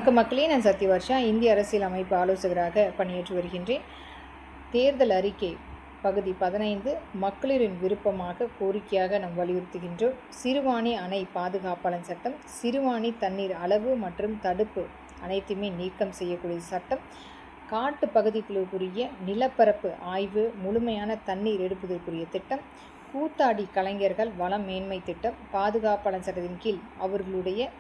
மக்களே, நான் சத்யவர்ஷா இந்திய அரசியல் அமைப்பு ஆலோசகராக பணியாற்றி வருகின்றேன். தேர்தல் அறிக்கை பகுதி 15 மக்களின் விருப்பமாக கோரிக்கையாக நாம் வலியுறுத்துகின்றோம். சிறுவாணி அணை பாதுகாப்பாளர் சட்டம், சிறுவாணி தண்ணீர் அளவு மற்றும் தடுப்பு அனைத்துமே நீக்கம் செய்யக்கூடிய சட்டம், காட்டு பகுதிகளுக்குரிய நிலப்பரப்பு ஆய்வு, முழுமையான தண்ணீர் எடுப்பதற்குரிய திட்டம், கூத்தாடி கலைஞர்கள் வளம் மேன்மை திட்டம், பாதுகாப்பாளர் சட்டத்தின் கீழ் அவர்களுடைய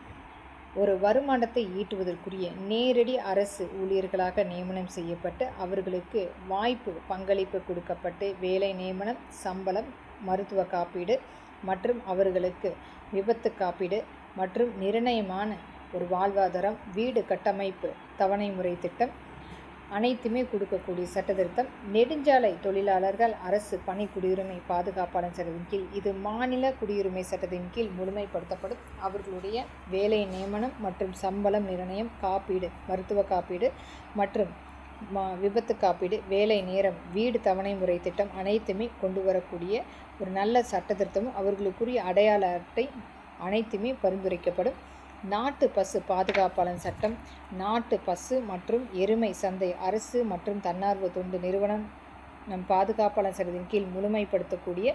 ஒரு வருமானத்தை ஈட்டுவதற்குரிய நேரடி அரசு ஊழியர்களாக நியமனம் செய்யப்பட்டு அவர்களுக்கு வாய்ப்பு பங்களிப்பு கொடுக்கப்பட்டு வேலை நியமனம், சம்பளம், மருத்துவ காப்பீடு மற்றும் அவர்களுக்கு விபத்து காப்பீடு மற்றும் நிர்ணயமான ஒரு வாழ்வாதாரம், வீடு கட்டமைப்பு தவணை முறை திட்டம் அனைத்துமே கொடுக்கக்கூடிய சட்டத்திருத்தம். நெடுஞ்சாலை தொழிலாளர்கள் அரசு பணி குடியுரிமை பாதுகாப்பாளர் சட்டத்தின் கீழ் இது மாநில குடியுரிமை சட்டத்தின் கீழ் முழுமைப்படுத்தப்படும். அவர்களுடைய வேலை நியமனம் மற்றும் சம்பளம் நிர்ணயம், காப்பீடு, மருத்துவ காப்பீடு மற்றும் விபத்து காப்பீடு, வேலை நேரம், வீடு தவணை முறை திட்டம் அனைத்துமே கொண்டு வரக்கூடிய ஒரு நல்ல சட்டத்திருத்தமும் அவர்களுக்குரிய அடையாள அட்டை அனைத்துமே பரிந்துரைக்கப்படும். நாட்டு பசு பாதுகாப்பாளர் சட்டம், நாட்டு பசு மற்றும் எருமை சந்தை அரசு மற்றும் தன்னார்வ தொண்டு நிறுவனம் நம் பாதுகாப்பாளர் சட்டத்தின் கீழ் முழுமைப்படுத்தக்கூடிய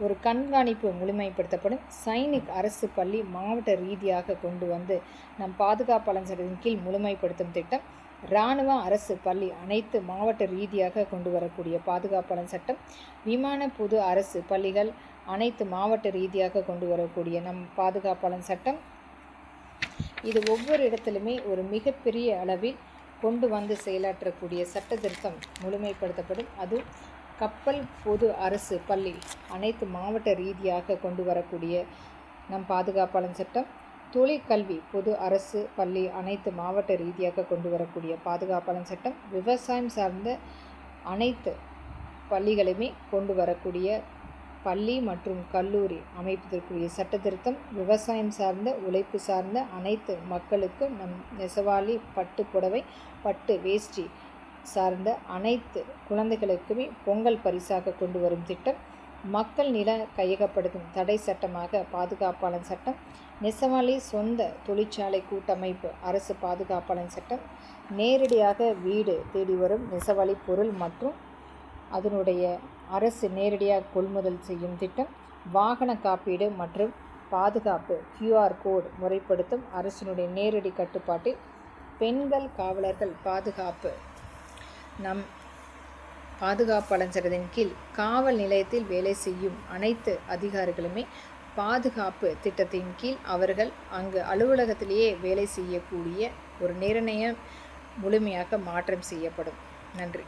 ஒரு கண்காணிப்பு முழுமைப்படுத்தப்படும். சைனிக் அரசு பள்ளி மாவட்ட ரீதியாக கொண்டு வந்து நம் பாதுகாப்பாளர் சட்டத்தின் கீழ் முழுமைப்படுத்தும் திட்டம். இராணுவ அரசு பள்ளி அனைத்து மாவட்ட ரீதியாக கொண்டு வரக்கூடிய பாதுகாப்பாளர் சட்டம். விமான பொது அரசு பள்ளிகள் அனைத்து மாவட்ட ரீதியாக கொண்டு வரக்கூடிய நம் பாதுகாப்பாளர் சட்டம். இது ஒவ்வொரு இடத்திலுமே ஒரு மிகப்பெரிய அளவில் கொண்டு வந்து செயலாற்றக்கூடிய சட்ட திருத்தம் முழுமைப்படுத்தப்படும். அது கப்பல் பொது அரசு பள்ளி அனைத்து மாவட்ட ரீதியாக கொண்டு வரக்கூடிய நம் பாதுகாப்பாளர் சட்டம். தொழிற்கல்வி பொது அரசு பள்ளி அனைத்து மாவட்ட ரீதியாக கொண்டு வரக்கூடிய பாதுகாப்பாளர் சட்டம். விவசாயம் சார்ந்த அனைத்து பள்ளிகளுமே கொண்டு வரக்கூடிய பள்ளி மற்றும் கல்லூரி அமைப்பதற்குரிய சட்ட திருத்தம். விவசாயம் சார்ந்த உழைப்பு சார்ந்த அனைத்து மக்களுக்கும் நம் நெசவாளி பட்டு புடவை, பட்டு வேஷ்டி சார்ந்த அனைத்து குழந்தைகளுக்குமே பொங்கல் பரிசாக கொண்டு வரும் திட்டம். மக்கள் நில கையகப்படுத்தும் தடை சட்டமாக பாதுகாப்பாளர் சட்டம். நெசவாளி சொந்த தொழிற்சாலை கூட்டமைப்பு அரசு பாதுகாப்பாளர் சட்டம். நேரடியாக வீடு தேடி வரும் நெசவாளி பொருள் மற்றும் அதனுடைய அரசு நேரடியாக கொள்முதல் செய்யும் திட்டம். வாகன காப்பீடு மற்றும் பாதுகாப்பு QR கோடு முறைப்படுத்தும் அரசினுடைய நேரடி கட்டுப்பாட்டில். பெண்கள் காவலர்கள் பாதுகாப்பு நம் பாதுகாப்பாளர் சட்டத்தின் கீழ் காவல் நிலையத்தில் வேலை செய்யும் அனைத்து அதிகாரிகளுமே பாதுகாப்பு திட்டத்தின் கீழ் அவர்கள் அங்கு அலுவலகத்திலேயே வேலை செய்யக்கூடிய ஒரு நிர்ணயம் முழுமையாக மாற்றம் செய்யப்படும். நன்றி.